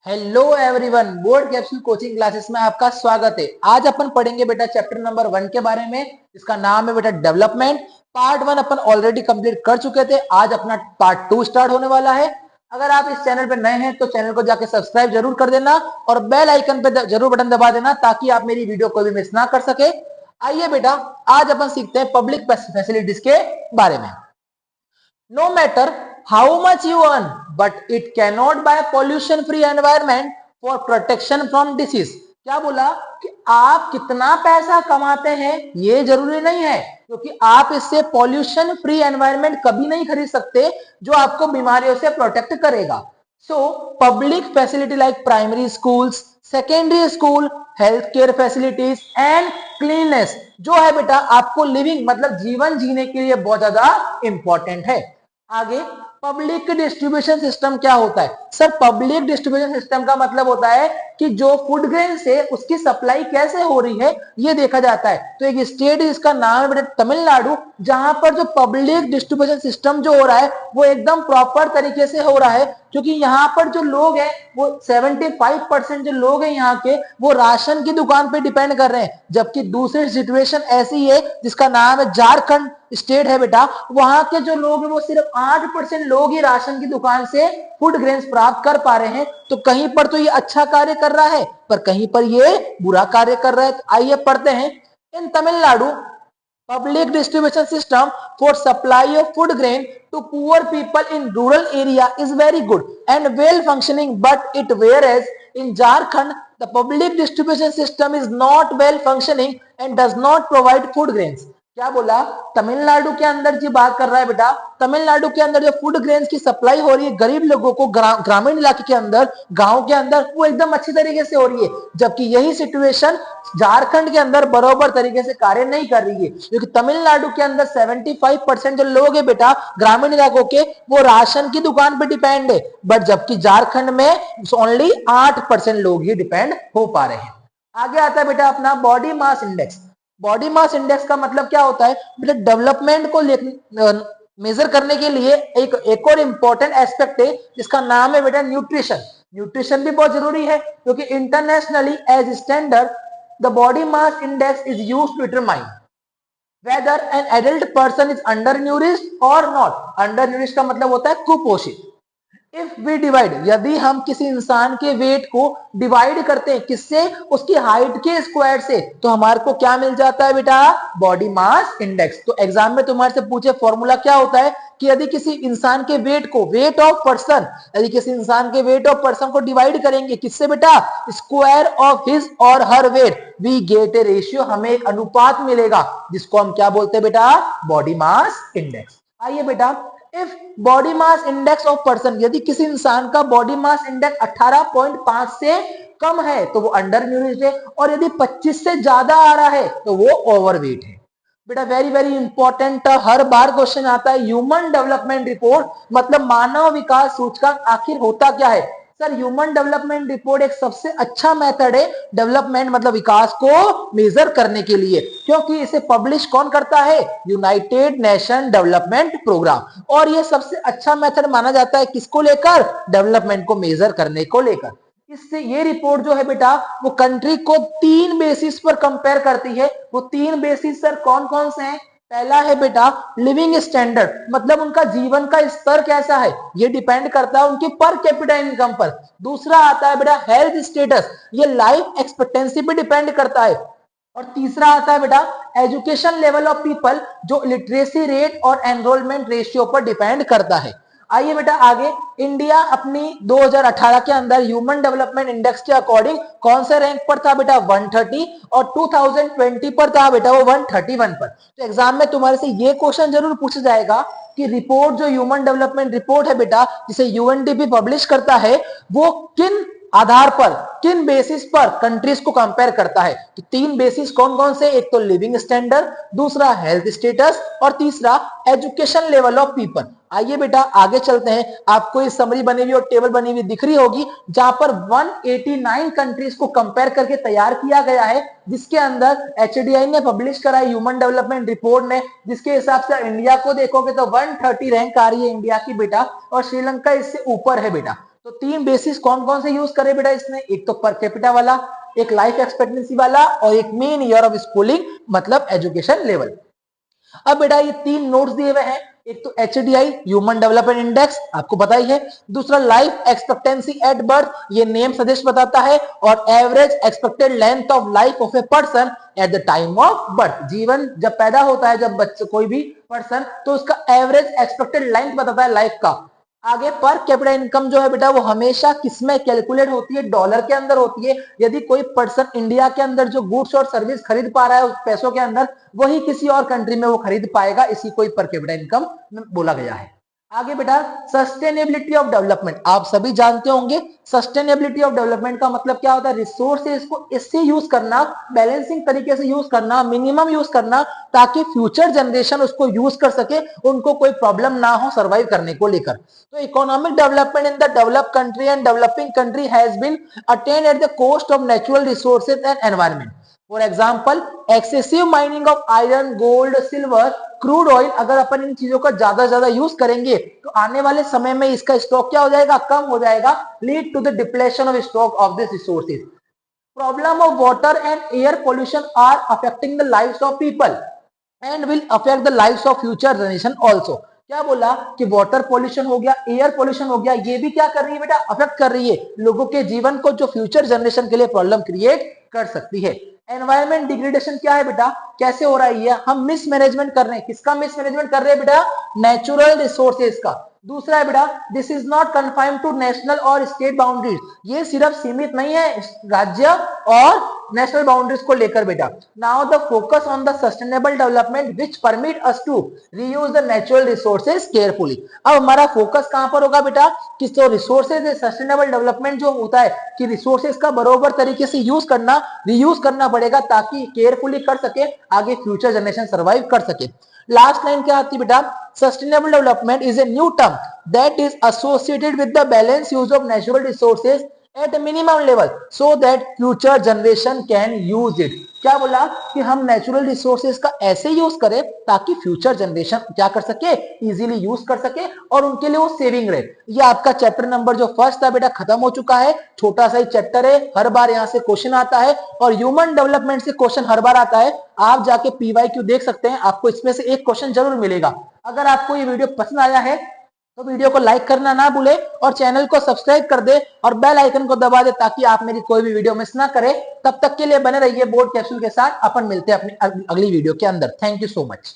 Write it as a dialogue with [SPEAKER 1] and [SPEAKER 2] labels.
[SPEAKER 1] Hello everyone, board capsule coaching classes में आपका स्वागत है। आज अपन पढ़ेंगे बेटा चैप्टर नंबर 1 के बारे में, इसका नाम है बेटा डेवलपमेंट। पार्ट 1 अपन ऑलरेडी कंप्लीट कर चुके थे, आज अपना पार्ट 2 स्टार्ट होने वाला है। अगर आप इस चैनल पे नए हैं तो चैनल को जाके सब्सक्राइब जरूर कर देना और बेल आइकन पे जरूर बटन दबा देना ताकि आप मेरी वीडियो को भी मिस ना कर सके। आइए बेटा, आज अपन सीखते हैं पब्लिक फैसिलिटीज के बारे में। No matter how much you earn, but it cannot buy pollution free environment for protection from disease। क्या बोला कि आप कितना पैसा कमाते हैं ये जरूरी नहीं है, क्योंकि आप इससे पॉल्यूशन फ्री एनवायरनमेंट कभी नहीं खरीद सकते जो आपको बीमारियों से प्रोटेक्ट करेगा। So public facility like primary schools, secondary school, health care facilities and cleanness जो है बेटा आपको लिविंग मतलब जीवन जीने के लिए बहुत ज्यादा इंपॉर्टेंट है। आगे पब्लिक डिस्ट्रीब्यूशन सिस्टम क्या होता है? सर, पब्लिक डिस्ट्रीब्यूशन सिस्टम का मतलब होता है कि जो फूड ग्रेन से उसकी सप्लाई कैसे हो रही है ये देखा जाता है। तो एक स्टेट इसका नाम है बेटा तमिलनाडु, जहां पर जो पब्लिक डिस्ट्रीब्यूशन सिस्टम जो हो रहा है वो एकदम प्रॉपर तरीके से हो रहा है, क्योंकि यहाँ पर जो लोग हैं वो 75% जो लोग हैं यहाँ के वो राशन की दुकान पे डिपेंड कर रहे हैं। जबकि दूसरी सिचुएशन ऐसी है जिसका नाम है झारखंड स्टेट है बेटा, वहां के जो लोग हैं वो सिर्फ 8% लोग ही राशन की दुकान से फूड ग्रेन्स प्राप्त कर पा रहे हैं। तो कहीं पर तो ये अच्छा कार्य कर रहा है पर कहीं पर ये बुरा कार्य कर रहा है। तो आइए पढ़ते हैं। इन Tamil Nadu public distribution system for supply of food grain to poor people in rural area is very good and well functioning, but it whereas in Jharkhand the public distribution system is not well functioning and does not provide food grains। क्या बोला? तमिलनाडु के अंदर जी बात कर रहा है बेटा, तमिलनाडु के अंदर जो फूड ग्रेन्स की सप्लाई हो रही है गरीब लोगों को ग्रामीण इलाके के अंदर, गांव के अंदर, वो एकदम अच्छी तरीके से हो रही है। जबकि यही सिचुएशन झारखंड के अंदर बराबर तरीके से कार्य नहीं कर रही है, क्योंकि तमिलनाडु के अंदर 75% जो लोग हैं बेटा ग्रामीण इलाकों के वो राशन की दुकान पे डिपेंड है, बट जबकि झारखंड में ओनली 8% लोग ही डिपेंड हो पा रहे हैं। आगे आता है बेटा अपना body mass index. Body mass index का मतलब क्या होता है बेटा? डेवलपमेंट को मेजर करने के लिए एक और इंपॉर्टेंट एस्पेक्ट है जिसका नाम है बेटा न्यूट्रिशन। न्यूट्रिशन भी बहुत जरूरी है क्योंकि internationally as standard the body mass index is used to determine whether an adult person is undernourished or not। undernourished का मतलब होता है कुपोषित। इफ वी डिवाइड, यदि हम किसी इंसान के वेट को डिवाइड करते हैं किससे? उसकी हाइट के स्क्वायर से, तो हमारे को क्या मिल जाता है बेटा? Body mass index. तो एग्जाम में तुम्हारे से पूछे फॉर्मूला क्या होता है कि यदि किसी इंसान के वेट को, वेट ऑफ पर्सन, यदि किसी इंसान के वेट ऑफ पर्सन को डिवाइड करेंगे किससे बेटा? स्क्वायर ऑफ हिज और her weight, we get a ratio, हमें एक अनुपात मिलेगा जिसको हम क्या बोलते हैं बेटा? Body mass index. आइए बेटा, if body mass index of person, यदि किसी इंसान का बॉडी मास इंडेक्स 18.5 से कम है तो वो अंडर न्यूरिश्ड है, और यदि 25 से ज्यादा आ रहा है तो वो ओवरवेट है। बेटा वेरी वेरी इंपॉर्टेंट, हर बार क्वेश्चन आता है ह्यूमन डेवलपमेंट रिपोर्ट मतलब मानव विकास सूचकांक आखिर होता क्या है? सर, ह्यूमन डेवलपमेंट रिपोर्ट एक सबसे अच्छा मेथड है डेवलपमेंट मतलब विकास को मेजर करने के लिए, क्योंकि इसे पब्लिश कौन करता है? United Nation Development Programme. और ये सबसे अच्छा मेथड माना जाता है किसको लेकर? डेवलपमेंट को मेजर करने को लेकर। इससे ये रिपोर्ट जो है बेटा वो कंट्री को 3 बेसिस पर कंपेयर करती है। वो 3 बेसिस सर कौन कौन से हैं? पहला है बेटा लिविंग स्टैंडर्ड, मतलब उनका जीवन का स्तर कैसा है, ये डिपेंड करता है उनकी पर कैपिटा इनकम पर। दूसरा आता है बेटा हेल्थ स्टेटस, ये लाइफ एक्सपेक्टेंसी पे डिपेंड करता है। और तीसरा आता है बेटा एजुकेशन लेवल ऑफ पीपल, जो लिटरेसी रेट और एनरोलमेंट रेशियो पर डिपेंड करता है। आइए बेटा आगे, इंडिया अपनी 2018 के अंदर ह्यूमन डेवलपमेंट इंडेक्स के अकॉर्डिंग कौन से रैंक पर था बेटा? 130, और 2020 पर था बेटा वो 131 पर। तो एग्जाम में तुम्हारे से ये क्वेश्चन जरूर पूछा जाएगा कि रिपोर्ट जो ह्यूमन डेवलपमेंट रिपोर्ट है बेटा जिसे यूएनडीपी पब्लिश करता है वो किन आधार पर, किन बेसिस पर कंट्रीज को कंपेयर करता है? तो 3 बेसिस कौन कौन से? एक तो लिविंग स्टैंडर्ड, दूसरा हेल्थ स्टेटस और तीसरा एजुकेशन लेवल ऑफ पीपल। आइए बेटा आगे चलते हैं। आपको ये समरी बनी हुई और टेबल बनी हुई दिख रही होगी जहां पर 189 कंट्रीज को कंपेयर करके तैयार किया गया है, जिसके अंदर एचडीआई ने पब्लिश करा है ह्यूमन डेवलपमेंट रिपोर्ट ने, जिसके हिसाब से इंडिया को देखोगे तो 130 रैंक आ रही है इंडिया की बेटा, और श्रीलंका इससे ऊपर है बेटा। तो तीन बेसिस कौन कौन से यूज करे बेटा इसने, एक तो पर कैपिटा वाला, एक लाइफ एक्सपेक्टेंसी वाला और एक मीन ईयर ऑफ स्कूलिंग मतलब एजुकेशन लेवल। अब बेटा ये तीन नोट्स दिए हुए हैं, एक तो एचडीआई ह्यूमन डेवलपमेंट इंडेक्स आपको पता ही है, दूसरा लाइफ एक्सपेक्टेंसी एट बर्थ ये नेम सजेस्ट बताता है, और average expected length of life of a person at the time of birth, जीवन जब पैदा होता है जब बच्चे कोई भी पर्सन तो उसका एवरेज एक्सपेक्टेड लेंथ बताता है लाइफ का। आगे पर कैपिटा इनकम जो है बेटा वो हमेशा किसमें कैलकुलेट होती है, डॉलर के अंदर होती है। यदि कोई पर्सन इंडिया के अंदर जो गुड्स और सर्विस खरीद पा रहा है उस पैसों के अंदर, वही किसी और कंट्री में वो खरीद पाएगा, इसी को पर कैपिटा इनकम में बोला गया है। आगे बेटा सस्टेनेबिलिटी ऑफ डेवलपमेंट, आप सभी जानते होंगे सस्टेनेबिलिटी ऑफ डेवलपमेंट का मतलब क्या होता है, रिसोर्सेज को इससे यूज करना, बैलेंसिंग तरीके से यूज करना, मिनिमम यूज करना, ताकि फ्यूचर जनरेशन उसको यूज कर सके, उनको कोई प्रॉब्लम ना हो सर्वाइव करने को लेकर। तो economic development in the developed country and developing country has been attend at the cost of natural resources and environment. For example excessive mining of iron, gold, silver, crude oil, अगर अपन इन चीजों का ज्यादा use करेंगे तो आने वाले समय में इसका स्टॉक क्या हो जाएगा, कम हो जाएगा, lead to the depletion of stock of this resources. Problem of water and air pollution are affecting the lives of people and will affect the lives of future generation also. क्या बोला कि water pollution हो गया, air pollution हो गया, ये भी क्या कर रही है बेटा, अफेक्ट कर रही है लोगों के जीवन को, जो फ्यूचर जनरेशन के लिए प्रॉब्लम क्रिएट कर सकती है। एनवायरमेंट डिग्रेडेशन क्या है बेटा, कैसे हो रहा है ये, हम मिसमैनेजमेंट कर रहे हैं, किसका मिसमैनेजमेंट कर रहे हैं बेटा, नेचुरल रिसोर्सेज का। दूसरा है बेटा this is not confined to national और स्टेट बाउंड्रीज, ये सिर्फ सीमित नहीं है राज्य और नेशनल बाउंड्रीज को लेकर बेटा। Now the focus on the sustainable development which permit us to reuse the natural resources carefully. अब हमारा फोकस कहां पर होगा बेटा, कि जो रिसोर्सेज है, सस्टेनेबल डेवलपमेंट जो होता है कि रिसोर्सेज का बरोबर तरीके से यूज करना, रीयूज करना पड़ेगा ताकि केयरफुली कर सके, आगे फ्यूचर जनरेशन सर्वाइव कर सके। लास्ट लाइन क्या आती है बेटा, sustainable development is a new term that is associated with the balance use of natural resources eight a minimum level so that future generation can use it। क्या बोला कि हम नेचुरल रिसोर्सेज का ऐसे यूज करें ताकि फ्यूचर जनरेशन क्या कर सके, इजीली यूज कर सके और उनके लिए वो सेविंग रहे। ये आपका चैप्टर नंबर जो फर्स्ट था बेटा खत्म हो चुका है, छोटा सा ही चैप्टर है, हर बार यहाँ से क्वेश्चन आता है और ह्यूमन डेवलपमेंट से क्वेश्चन हर बार आता है। आप जाके PYQ देख सकते हैं, आपको इसमें से एक क्वेश्चन जरूर मिलेगा। अगर आपको ये वीडियो पसंद आया है तो वीडियो को लाइक करना ना भूले और चैनल को सब्सक्राइब कर दे और बेल आइकन को दबा दे ताकि आप मेरी कोई भी वीडियो मिस ना करें। तब तक के लिए बने रहिए बोर्ड कैप्सूल के साथ, अपन मिलते हैं अपनी अगली वीडियो के अंदर। Thank you so much.